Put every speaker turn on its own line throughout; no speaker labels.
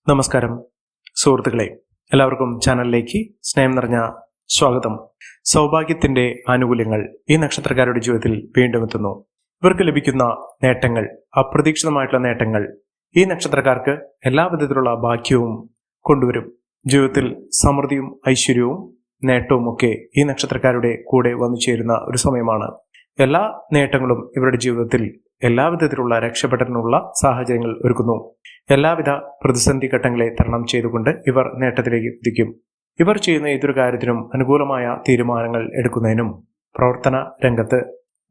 നമസ്കാരം സുഹൃത്തുക്കളെ, എല്ലാവർക്കും ചാനലിലേക്ക് സ്നേഹം നിറഞ്ഞ സ്വാഗതം. സൗഭാഗ്യത്തിന്റെ ആനുകൂല്യങ്ങൾ ഈ നക്ഷത്രക്കാരുടെ ജീവിതത്തിൽ വീണ്ടും എത്തുന്നു. ഇവർക്ക് ലഭിക്കുന്ന നേട്ടങ്ങൾ, അപ്രതീക്ഷിതമായിട്ടുള്ള നേട്ടങ്ങൾ ഈ നക്ഷത്രക്കാർക്ക് എല്ലാ വിധത്തിലുള്ള ഭാഗ്യവും കൊണ്ടുവരും. ജീവിതത്തിൽ സമൃദ്ധിയും ഐശ്വര്യവും നേട്ടവും ഒക്കെ ഈ നക്ഷത്രക്കാരുടെ കൂടെ വന്നു ചേരുന്ന ഒരു സമയമാണ്. എല്ലാ നേട്ടങ്ങളും ഇവരുടെ ജീവിതത്തിൽ എല്ലാവിധത്തിലുള്ള രക്ഷപ്പെടലിനുള്ള സാഹചര്യങ്ങൾ ഒരുക്കുന്നു. എല്ലാവിധ പ്രതിസന്ധി ഘട്ടങ്ങളെ തരണം ചെയ്തുകൊണ്ട് ഇവർ നേട്ടത്തിലേക്ക് കുതിക്കും. ഇവർ ചെയ്യുന്ന ഏതൊരു കാര്യത്തിനും അനുകൂലമായ തീരുമാനങ്ങൾ എടുക്കുന്നതിനും പ്രവർത്തന രംഗത്ത്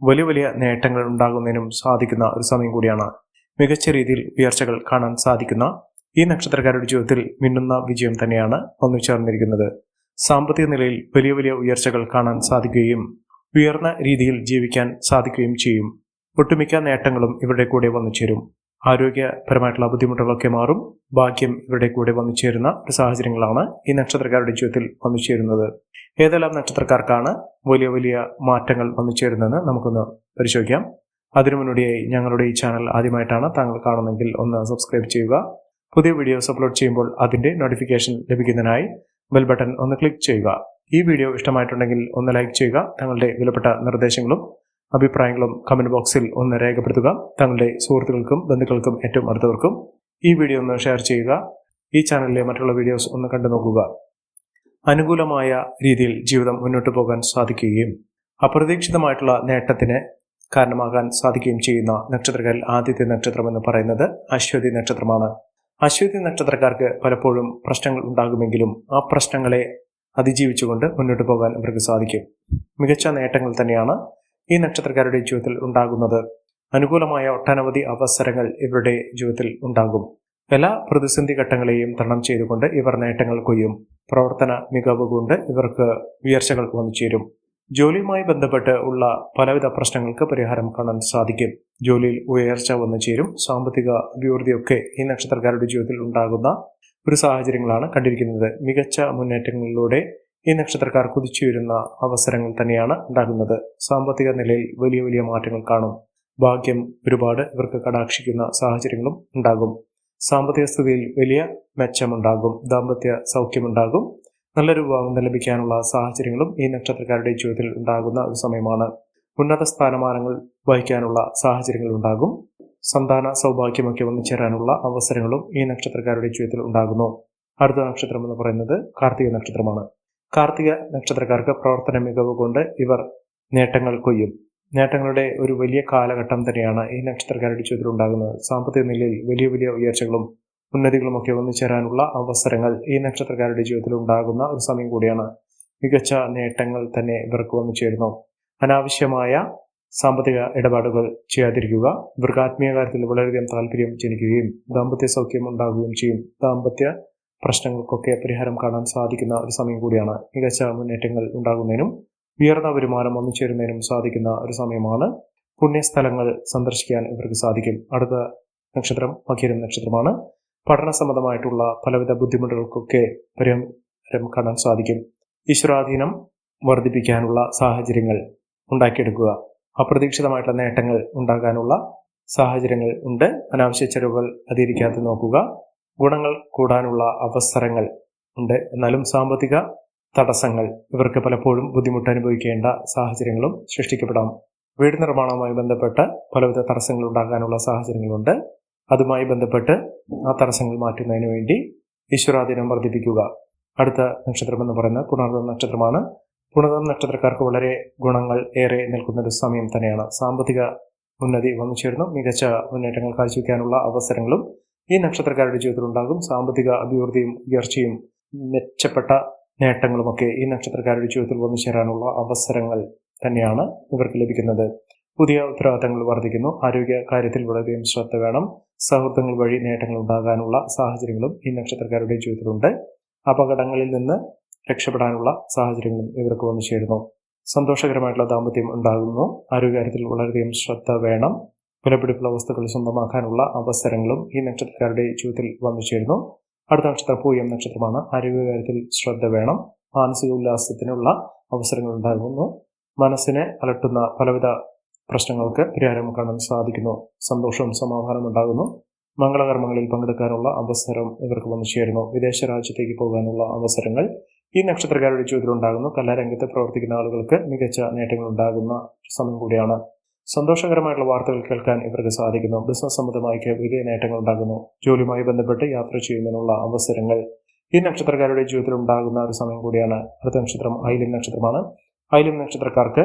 വലിയ വലിയ നേട്ടങ്ങൾ ഉണ്ടാകുന്നതിനും സാധിക്കുന്ന ഒരു സമയം കൂടിയാണ്. മികച്ച രീതിയിൽ ഉയർച്ചകൾ കാണാൻ സാധിക്കുന്ന ഈ നക്ഷത്രക്കാരുടെ ജീവിതത്തിൽ മിന്നുന്ന വിജയം തന്നെയാണ് വന്നു ചേർന്നിരിക്കുന്നത്. സാമ്പത്തിക നിലയിൽ വലിയ വലിയ ഉയർച്ചകൾ കാണാൻ സാധിക്കുകയും ഉയർന്ന രീതിയിൽ ജീവിക്കാൻ സാധിക്കുകയും ചെയ്യും. ഒട്ടുമിക്ക നേട്ടങ്ങളും ഇവരുടെ കൂടെ വന്നു ചേരും. ആരോഗ്യപരമായിട്ടുള്ള ബുദ്ധിമുട്ടുകളൊക്കെ മാറും. ഭാഗ്യം ഇവരുടെ കൂടെ വന്നു ചേരുന്ന ഒരു സാഹചര്യങ്ങളാണ് ഈ നക്ഷത്രക്കാരുടെ ജീവിതത്തിൽ വന്നു ചേരുന്നത്. ഏതെല്ലാം നക്ഷത്രക്കാർക്കാണ് വലിയ വലിയ മാറ്റങ്ങൾ വന്നു ചേരുന്നതെന്ന് നമുക്കൊന്ന് പരിശോധിക്കാം. അതിനു മുന്നോടിയായി ഞങ്ങളുടെ ഈ ചാനൽ ആദ്യമായിട്ടാണ് താങ്കൾ കാണുന്നതെങ്കിൽ ഒന്ന് സബ്സ്ക്രൈബ് ചെയ്യുക. പുതിയ വീഡിയോസ് അപ്ലോഡ് ചെയ്യുമ്പോൾ അതിന്റെ നോട്ടിഫിക്കേഷൻ ലഭിക്കുന്നതിനായി ബെൽ ബട്ടൺ ഒന്ന് ക്ലിക്ക് ചെയ്യുക. ഈ വീഡിയോ ഇഷ്ടമായിട്ടുണ്ടെങ്കിൽ ഒന്ന് ലൈക്ക് ചെയ്യുക. തങ്ങളുടെ വിലപ്പെട്ട നിർദ്ദേശങ്ങളും അഭിപ്രായങ്ങളും കമന്റ് ബോക്സിൽ ഒന്ന് രേഖപ്പെടുത്തുക. തങ്ങളുടെ സുഹൃത്തുക്കൾക്കും ബന്ധുക്കൾക്കും ഏറ്റവും അടുത്തവർക്കും ഈ വീഡിയോ ഒന്ന് ഷെയർ ചെയ്യുക. ഈ ചാനലിലെ മറ്റുള്ള വീഡിയോസ് ഒന്ന് കണ്ടു നോക്കുക. അനുകൂലമായ രീതിയിൽ ജീവിതം മുന്നോട്ട് പോകാൻ സാധിക്കുകയും അപ്രതീക്ഷിതമായിട്ടുള്ള നേട്ടത്തിന് കാരണമാകാൻ സാധിക്കുകയും ചെയ്യുന്ന നക്ഷത്രക്കാരിൽ ആദ്യത്തെ നക്ഷത്രം എന്ന് പറയുന്നത് അശ്വതി നക്ഷത്രമാണ്. അശ്വതി നക്ഷത്രക്കാർക്ക് പലപ്പോഴും പ്രശ്നങ്ങൾ ഉണ്ടാകുമെങ്കിലും ആ പ്രശ്നങ്ങളെ അതിജീവിച്ചുകൊണ്ട് മുന്നോട്ട് പോകാൻ ഇവർക്ക് സാധിക്കും. മികച്ച നേട്ടങ്ങൾ തന്നെയാണ് ഈ നക്ഷത്രക്കാരുടെ ജീവിതത്തിൽ ഉണ്ടാകുന്നത്. അനുകൂലമായ ഒട്ടനവധി അവസരങ്ങൾ ഇവരുടെ ജീവിതത്തിൽ ഉണ്ടാകും. എല്ലാ പ്രതിസന്ധി ഘട്ടങ്ങളെയും തരണം ചെയ്തുകൊണ്ട് ഇവർ നേട്ടങ്ങൾ കൊയ്യും. പ്രവർത്തന മികവ് കൊണ്ട് ഇവർക്ക് ഉയർച്ചകൾ വന്നു ചേരും. ജോലിയുമായി ബന്ധപ്പെട്ട് ഉള്ള പലവിധ പ്രശ്നങ്ങൾക്ക് പരിഹാരം കാണാൻ സാധിക്കും. ജോലിയിൽ ഉയർച്ച വന്നു ചേരും. സാമ്പത്തിക അഭിവൃദ്ധിയൊക്കെ ഈ നക്ഷത്രക്കാരുടെ ജീവിതത്തിൽ ഉണ്ടാകുന്ന ഒരു സാഹചര്യങ്ങളാണ് കണ്ടിരിക്കുന്നത്. മികച്ച മുന്നേറ്റങ്ങളിലൂടെ ഈ നക്ഷത്രക്കാർ കുതിച്ചുയരുന്ന അവസരങ്ങൾ തന്നെയാണ് ഉണ്ടാകുന്നത്. സാമ്പത്തിക നിലയിൽ വലിയ വലിയ മാറ്റങ്ങൾ കാണും. ഭാഗ്യം ഒരുപാട് ഇവർക്ക് കടാക്ഷിക്കുന്ന സാഹചര്യങ്ങളും ഉണ്ടാകും. സാമ്പത്തിക സ്ഥിതിയിൽ വലിയ മെച്ചമുണ്ടാകും. ദാമ്പത്യ സൗഖ്യമുണ്ടാകും. നല്ലൊരു വിവാഹം ലഭിക്കാനുള്ള സാഹചര്യങ്ങളും ഈ നക്ഷത്രക്കാരുടെ ജീവിതത്തിൽ ഉണ്ടാകുന്ന ഒരു സമയമാണ്. ഉന്നത സ്ഥാനമാനങ്ങൾ വഹിക്കാനുള്ള സാഹചര്യങ്ങൾ ഉണ്ടാകും. സന്താന സൗഭാഗ്യമൊക്കെ വന്നു ചേരാനുള്ള അവസരങ്ങളും ഈ നക്ഷത്രക്കാരുടെ ജീവിതത്തിൽ ഉണ്ടാകുന്നു. അടുത്ത നക്ഷത്രം എന്ന് പറയുന്നത് കാർത്തിക നക്ഷത്രമാണ്. കാർത്തിക നക്ഷത്രക്കാർക്ക് പ്രവർത്തന മികവ് കൊണ്ട് ഇവർ നേട്ടങ്ങൾ കൊയ്യും. നേട്ടങ്ങളുടെ ഒരു വലിയ കാലഘട്ടം തന്നെയാണ് ഈ നക്ഷത്രക്കാരുടെ ജീവിതത്തിൽ ഉണ്ടാകുന്നത്. സാമ്പത്തിക നിലയിൽ വലിയ വലിയ ഉയർച്ചകളും ഉന്നതികളും ഒക്കെ വന്നു ചേരാനുള്ള അവസരങ്ങൾ ഈ നക്ഷത്രക്കാരുടെ ജീവിതത്തിൽ ഉണ്ടാകുന്ന ഒരു സമയം കൂടിയാണ്. മികച്ച നേട്ടങ്ങൾ തന്നെ ഇവർക്ക് വന്നു ചേരുന്നു. അനാവശ്യമായ സാമ്പത്തിക ഇടപാടുകൾ ചെയ്യാതിരിക്കുക. ഇവർക്ക് ആത്മീയ കാര്യത്തിൽ വളരെയധികം താല്പര്യം ജനിക്കുകയും ദാമ്പത്യ സൗഖ്യം ഉണ്ടാകുകയും ചെയ്യും. ദാമ്പത്യ പ്രശ്നങ്ങൾക്കൊക്കെ പരിഹാരം കാണാൻ സാധിക്കുന്ന ഒരു സമയം കൂടിയാണ്. മികച്ച മുന്നേറ്റങ്ങൾ ഉണ്ടാകുന്നതിനും ഉയർന്ന വരുമാനം വന്നു ചേരുന്നതിനും സാധിക്കുന്ന ഒരു സമയമാണ്. പുണ്യസ്ഥലങ്ങൾ സന്ദർശിക്കാൻ ഇവർക്ക് സാധിക്കും. അടുത്ത നക്ഷത്രം മകരം നക്ഷത്രമാണ്. പഠന സംബന്ധമായിട്ടുള്ള പലവിധ ബുദ്ധിമുട്ടുകൾക്കൊക്കെ പരിഹാരം കാണാൻ സാധിക്കും. ഈശ്വരാധീനം വർദ്ധിപ്പിക്കാനുള്ള സാഹചര്യങ്ങൾ ഉണ്ടാക്കിയെടുക്കുക. അപ്രതീക്ഷിതമായിട്ടുള്ള നേട്ടങ്ങൾ ഉണ്ടാകാനുള്ള സാഹചര്യങ്ങൾ ഉണ്ട്. അനാവശ്യ ചെലവുകൾ അധികരിക്കാതെ നോക്കുക. ഗുണങ്ങൾ കൂടാനുള്ള അവസരങ്ങൾ ഉണ്ട്. എന്നാലും സാമ്പത്തിക തടസ്സങ്ങൾ ഇവർക്ക് പലപ്പോഴും ബുദ്ധിമുട്ട് അനുഭവിക്കേണ്ട സാഹചര്യങ്ങളും സൃഷ്ടിക്കപ്പെടാം. വീട് നിർമ്മാണവുമായി ബന്ധപ്പെട്ട് പലവിധ തടസ്സങ്ങൾ ഉണ്ടാകാനുള്ള സാഹചര്യങ്ങളുണ്ട്. അതുമായി ബന്ധപ്പെട്ട് ആ തടസ്സങ്ങൾ മാറ്റുന്നതിന് വേണ്ടി ഈശ്വരാധീനം വർദ്ധിപ്പിക്കുക. അടുത്ത നക്ഷത്രം എന്ന് പറയുന്നത് പുണർദം നക്ഷത്രമാണ്. പുണർദം നക്ഷത്രക്കാർക്ക് വളരെ ഗുണങ്ങൾ ഏറെ നിൽക്കുന്ന ഒരു സമയം തന്നെയാണ്. സാമ്പത്തിക ഉന്നതി വന്നു ചേർന്നു. മികച്ച മുന്നേറ്റങ്ങൾ കാഴ്ചവെക്കാനുള്ള അവസരങ്ങളും ഈ നക്ഷത്രക്കാരുടെ ജീവിതത്തിൽ ഉണ്ടാകും. സാമ്പത്തിക അഭിവൃദ്ധിയും ഉയർച്ചയും മെച്ചപ്പെട്ട നേട്ടങ്ങളുമൊക്കെ ഈ നക്ഷത്രക്കാരുടെ ജീവിതത്തിൽ വന്നു ചേരാനുള്ള അവസരങ്ങൾ തന്നെയാണ് ഇവർക്ക് ലഭിക്കുന്നത്. പുതിയ ഉത്തരവാദിത്തങ്ങൾ വർദ്ധിക്കുന്നു. ആരോഗ്യ കാര്യത്തിൽ വളരെയധികം ശ്രദ്ധ വേണം. സൗഹൃദങ്ങൾ വഴി നേട്ടങ്ങൾ ഉണ്ടാകാനുള്ള സാഹചര്യങ്ങളും ഈ നക്ഷത്രക്കാരുടെ ജീവിതത്തിലുണ്ട്. അപകടങ്ങളിൽ നിന്ന് രക്ഷപ്പെടാനുള്ള സാഹചര്യങ്ങളും ഇവർക്ക് വന്നു ചേരുന്നു. സന്തോഷകരമായിട്ടുള്ള ദാമ്പത്യം ഉണ്ടാകുന്നു. ആരോഗ്യകാര്യത്തിൽ വളരെയധികം ശ്രദ്ധ വേണം. വിലപിടിപ്പുള്ള വസ്തുക്കൾ സ്വന്തമാക്കാനുള്ള അവസരങ്ങളും ഈ നക്ഷത്രക്കാരുടെ ജീവിതത്തിൽ വന്നു ചേരുന്നു. അടുത്ത നക്ഷത്രം പൂയം നക്ഷത്രമാണ്. ആരോഗ്യകാര്യത്തിൽ ശ്രദ്ധ വേണം. മാനസിക ഉല്ലാസത്തിനുള്ള അവസരങ്ങൾ ഉണ്ടാകുന്നു. മനസ്സിനെ അലട്ടുന്ന പലവിധ പ്രശ്നങ്ങൾക്ക് പരിഹാരം കാണാൻ സാധിക്കുന്നു. സന്തോഷവും സമാധാനവും ഉണ്ടാകുന്നു. മംഗളകർമ്മങ്ങളിൽ പങ്കെടുക്കാനുള്ള അവസരം ഇവർക്ക് വന്നു ചേരുന്നു. വിദേശ രാജ്യത്തേക്ക് പോകാനുള്ള അവസരങ്ങൾ ഈ നക്ഷത്രക്കാരുടെ ജീവിതത്തിൽ ഉണ്ടാകുന്നു. കലാരംഗത്ത് പ്രവർത്തിക്കുന്ന ആളുകൾക്ക് മികച്ച നേട്ടങ്ങൾ ഉണ്ടാകുന്ന സമയം കൂടിയാണ്. സന്തോഷകരമായിട്ടുള്ള വാർത്തകൾ കേൾക്കാൻ ഇവർക്ക് സാധിക്കുന്നു. ബിസിനസ് സംബന്ധമായി വലിയ നേട്ടങ്ങൾ ഉണ്ടാകുന്നു. ജോലിയുമായി ബന്ധപ്പെട്ട് യാത്ര ചെയ്യുന്നതിനുള്ള അവസരങ്ങൾ ഈ നക്ഷത്രക്കാരുടെ ജീവിതത്തിൽ ഉണ്ടാകുന്ന ഒരു സമയം കൂടിയാണ്. അടുത്ത നക്ഷത്രം ആയില്യം നക്ഷത്രമാണ്. ആയില്യം നക്ഷത്രക്കാർക്ക്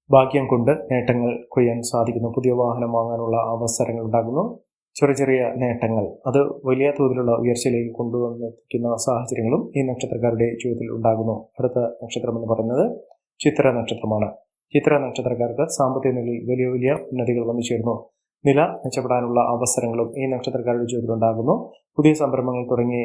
ഭാഗ്യം കൊണ്ട് നേട്ടങ്ങൾ കൊയ്യാൻ സാധിക്കുന്നു. പുതിയ വാഹനം വാങ്ങാനുള്ള അവസരങ്ങൾ ഉണ്ടാകുന്നു. ചെറിയ ചെറിയ നേട്ടങ്ങൾ അത് വലിയ തോതിലുള്ള ഉയർച്ചയിലേക്ക് കൊണ്ടുവന്നെത്തിക്കുന്ന സാഹചര്യങ്ങളും ഈ നക്ഷത്രക്കാരുടെ ജീവിതത്തിൽ ഉണ്ടാകുന്നു. അടുത്ത നക്ഷത്രം എന്ന് പറയുന്നത് ചിത്ര നക്ഷത്രമാണ്. ചിത്ര നക്ഷത്രക്കാർക്ക് സാമ്പത്തിക നിലയിൽ വലിയ വലിയ ഉന്നതികൾ വന്നു ചേരുന്നു. നില മെച്ചപ്പെടാനുള്ള അവസരങ്ങളും ഈ നക്ഷത്രക്കാരുടെ ജീവിതത്തിൽ ഉണ്ടാകുന്നു. പുതിയ സംരംഭങ്ങൾ തുടങ്ങി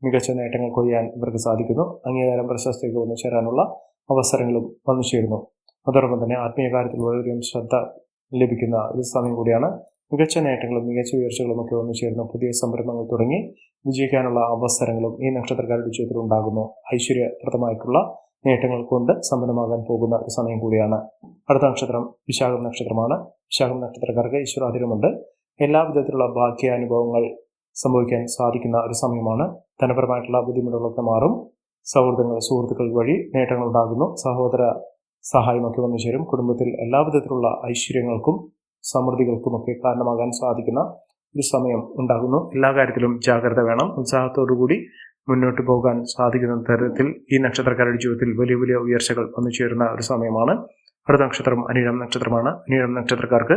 മികച്ച നേട്ടങ്ങൾ കൊയ്യാൻ ഇവർക്ക് സാധിക്കുന്നു. അംഗീകാരം പ്രശസ്തിക്ക് വന്നു ചേരാനുള്ള അവസരങ്ങളും വന്നു ചേരുന്നു. അതോടൊപ്പം തന്നെ ആത്മീയ കാര്യത്തിൽ വളരെയധികം ശ്രദ്ധ ലഭിക്കുന്ന ഒരു സമയം കൂടിയാണ്. മികച്ച നേട്ടങ്ങളും മികച്ച ഉയർച്ചകളും ഒക്കെ വന്നു ചേരുന്നു. പുതിയ സംരംഭങ്ങൾ തുടങ്ങി വിജയിക്കാനുള്ള അവസരങ്ങളും ഈ നക്ഷത്രക്കാരുടെ ജീവിതത്തിൽ ഉണ്ടാകുന്നു. ഐശ്വര്യപ്രദമായിട്ടുള്ള നേട്ടങ്ങൾ കൊണ്ട് സമ്പന്നമാകാൻ പോകുന്ന ഒരു സമയം കൂടിയാണ്. അടുത്ത നക്ഷത്രം വിശാഖം നക്ഷത്രമാണ്. വിശാഖം നക്ഷത്രക്കാർക്ക് ഈശ്വരാധീനമുണ്ട്. എല്ലാ വിധത്തിലുള്ള ഭാഗ്യാനുഭവങ്ങൾ സംഭവിക്കാൻ സാധിക്കുന്ന ഒരു സമയമാണ്. ധനപരമായിട്ടുള്ള ബുദ്ധിമുട്ടുകളൊക്കെ മാറും. സുഹൃത്തുക്കൾ വഴി നേട്ടങ്ങൾ ഉണ്ടാകുന്നു. സഹോദര സഹായമൊക്കെ വന്നു ചേരും. കുടുംബത്തിൽ എല്ലാ വിധത്തിലുള്ള ഐശ്വര്യങ്ങൾക്കും സമൃദ്ധികൾക്കുമൊക്കെ കാരണമാകാൻ സാധിക്കുന്ന ഒരു സമയം ഉണ്ടാകുന്നു. എല്ലാ കാര്യത്തിലും ജാഗ്രത വേണം. ഉത്സാഹത്തോടുകൂടി മുന്നോട്ട് പോകാൻ സാധിക്കുന്ന തരത്തിൽ ഈ നക്ഷത്രക്കാരുടെ ജീവിതത്തിൽ വലിയ വലിയ ഉയർച്ചകൾ വന്നു ചേരുന്ന ഒരു സമയമാണ്. അടുത്ത നക്ഷത്രം അനിഴം നക്ഷത്രമാണ്. അനിഴം നക്ഷത്രക്കാർക്ക്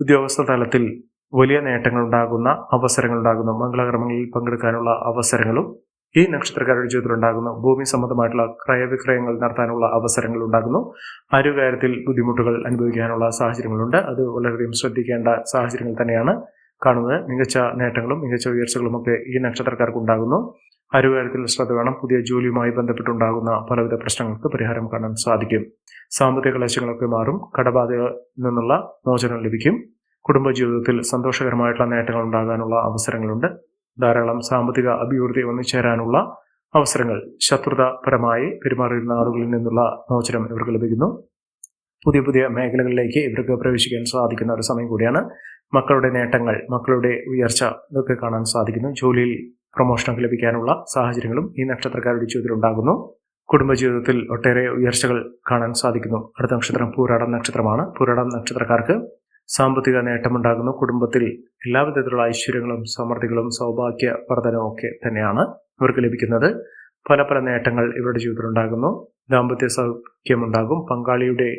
ഉദ്യോഗസ്ഥ തലത്തിൽ വലിയ നേട്ടങ്ങൾ ഉണ്ടാകുന്ന അവസരങ്ങൾ ഉണ്ടാകുന്നു. മംഗളകർമ്മങ്ങളിൽ പങ്കെടുക്കാനുള്ള അവസരങ്ങളും ഈ നക്ഷത്രക്കാരുടെ ജീവിതത്തിൽ ഉണ്ടാകുന്നു. ഭൂമി സംബന്ധമായിട്ടുള്ള ക്രയവിക്രയങ്ങൾ നടത്താനുള്ള അവസരങ്ങൾ ഉണ്ടാകുന്നു. ആരോഗ്യകാര്യത്തിൽ ബുദ്ധിമുട്ടുകൾ അനുഭവിക്കാനുള്ള സാഹചര്യങ്ങളുണ്ട്. അത് വളരെയധികം ശ്രദ്ധിക്കേണ്ട സാഹചര്യങ്ങൾ തന്നെയാണ് കാണുന്നത്. മികച്ച നേട്ടങ്ങളും മികച്ച ഉയർച്ചകളും ഒക്കെ ഈ നക്ഷത്രക്കാർക്ക് ഉണ്ടാകുന്നു. ആരോഗ്യകാര്യത്തിൽ ശ്രദ്ധ വേണം. പുതിയ ജോലിയുമായി ബന്ധപ്പെട്ടുണ്ടാകുന്ന പലവിധ പ്രശ്നങ്ങൾക്ക് പരിഹാരം കാണാൻ സാധിക്കും. സാമ്പത്തിക ക്ലേശങ്ങളൊക്കെ മാറും. കടബാധയിൽ നിന്നുള്ള മോചനം ലഭിക്കും. കുടുംബജീവിതത്തിൽ സന്തോഷകരമായിട്ടുള്ള നേട്ടങ്ങൾ ഉണ്ടാകാനുള്ള അവസരങ്ങളുണ്ട്. ധാരാളം സാമ്പത്തിക അഭിവൃദ്ധി വന്നുചേരാനുള്ള അവസരങ്ങൾ. ശത്രുതാപരമായി പെരുമാറിയിരുന്ന ആളുകളിൽ നിന്നുള്ള മോചനം ഇവർക്ക് ലഭിക്കുന്നു. പുതിയ പുതിയ മേഖലകളിലേക്ക് ഇവർക്ക് പ്രവേശിക്കാൻ സാധിക്കുന്ന ഒരു സമയം കൂടിയാണ്. മക്കളുടെ നേട്ടങ്ങൾ, മക്കളുടെ ഉയർച്ച ഇതൊക്കെ കാണാൻ സാധിക്കുന്നു. ജോലിയിൽ പ്രൊമോഷനൊക്കെ ലഭിക്കാനുള്ള സാഹചര്യങ്ങളും ഈ നക്ഷത്രക്കാരുടെ ജീവിതത്തിൽ ഉണ്ടാകുന്നു. കുടുംബജീവിതത്തിൽ ഒട്ടേറെ ഉയർച്ചകൾ കാണാൻ സാധിക്കുന്നു. അടുത്ത നക്ഷത്രം പൂരാടം നക്ഷത്രമാണ്. പൂരാടം നക്ഷത്രക്കാർക്ക് സാമ്പത്തിക നേട്ടമുണ്ടാകുന്നു. കുടുംബത്തിൽ എല്ലാവിധത്തിലുള്ള ഐശ്വര്യങ്ങളും സമൃദ്ധികളും സൗഭാഗ്യ വർധനവും ഒക്കെ തന്നെയാണ് ഇവർക്ക് ലഭിക്കുന്നത്. പല പല നേട്ടങ്ങൾ ഇവരുടെ ജീവിതത്തിൽ ഉണ്ടാകുന്നു. ദാമ്പത്യ സൗഖ്യമുണ്ടാകും. പങ്കാളിയുടെ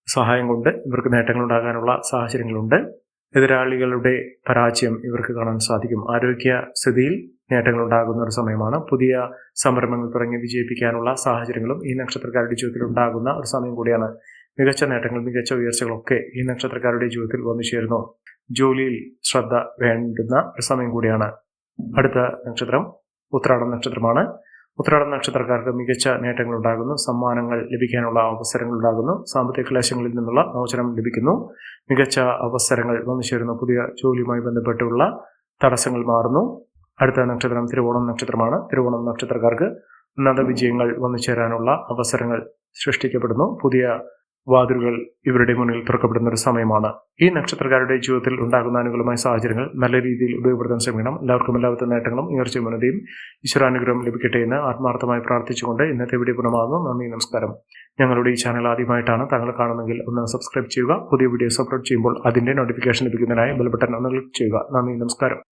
സഹായം കൊണ്ട് ഇവർക്ക് നേട്ടങ്ങൾ ഉണ്ടാകാനുള്ള സാഹചര്യങ്ങളുണ്ട്. എതിരാളികളുടെ പരാജയം ഇവർക്ക് കാണാൻ സാധിക്കും. ആരോഗ്യസ്ഥിതിയിൽ നേട്ടങ്ങൾ ഉണ്ടാകുന്ന ഒരു സമയമാണ്. പുതിയ സംരംഭങ്ങൾ തുടങ്ങി വിജയിപ്പിക്കാനുള്ള സാഹചര്യങ്ങളും ഈ നക്ഷത്രക്കാരുടെ ജീവിതത്തിൽ ഉണ്ടാകുന്ന ഒരു സമയം കൂടിയാണ്. മികച്ച നേട്ടങ്ങൾ, മികച്ച ഉയർച്ചകളൊക്കെ ഈ നക്ഷത്രക്കാരുടെ ജീവിതത്തിൽ വന്നു ചേരുന്നു. ജോലിയിൽ ശ്രദ്ധ വേണ്ടുന്ന ഒരു സമയം കൂടിയാണ്. അടുത്ത നക്ഷത്രം ഉത്രാടം നക്ഷത്രമാണ്. ഉത്രാടം നക്ഷത്രക്കാർക്ക് മികച്ച നേട്ടങ്ങൾ ഉണ്ടാകുന്നു. സമ്മാനങ്ങൾ ലഭിക്കാനുള്ള അവസരങ്ങൾ ഉണ്ടാകുന്നു. സാമ്പത്തിക ക്ലേശങ്ങളിൽ നിന്നുള്ള മോചനം ലഭിക്കുന്നു. മികച്ച അവസരങ്ങൾ വന്നു ചേരുന്നു. പുതിയ ജോലിയുമായി ബന്ധപ്പെട്ടുള്ള തടസ്സങ്ങൾ മാറുന്നു. അടുത്ത നക്ഷത്രം തിരുവോണം നക്ഷത്രമാണ്. തിരുവോണം നക്ഷത്രക്കാർക്ക് ഉന്നത വിജയങ്ങൾ വന്നു ചേരാനുള്ള അവസരങ്ങൾ സൃഷ്ടിക്കപ്പെടുന്നു. പുതിയ വാതിലുകൾ ഇവരുടെ മുന്നിൽ തുറക്കപ്പെടുന്ന ഒരു സമയമാണ്. ഈ നക്ഷത്രക്കാരുടെ ജീവിതത്തിൽ ഉണ്ടാകുന്ന അനുകൂലമായ സാഹചര്യങ്ങൾ നല്ല രീതിയിൽ ഉപയോഗപ്പെടുത്താൻ ശ്രമിക്കണം. എല്ലാവർക്കും എല്ലാവിധ നേട്ടങ്ങളും ഉയർച്ചയും ഉന്നതിയും ഈശ്വരാനുഗ്രഹം ലഭിക്കട്ടെ എന്ന് ആത്മാർത്ഥമായി പ്രാർത്ഥിച്ചുകൊണ്ട് ഇന്നത്തെ വീഡിയോ പൂർണ്ണമാകുന്നു. നന്ദി, നമസ്കാരം. ഞങ്ങളുടെ ഈ ചാനൽ ആദ്യമായിട്ടാണ് താങ്കൾ കാണുന്നതെങ്കിൽ ഒന്ന് സബ്സ്ക്രൈബ് ചെയ്യുക. പുതിയ വീഡിയോസ് അപ്ലോഡ് ചെയ്യുമ്പോൾ അതിന്റെ നോട്ടിഫിക്കേഷൻ ലഭിക്കുന്നതിനായി ബെൽ ബട്ടൺ ഒന്ന് ക്ലിക്ക് ചെയ്യുക. നന്ദി, നമസ്കാരം.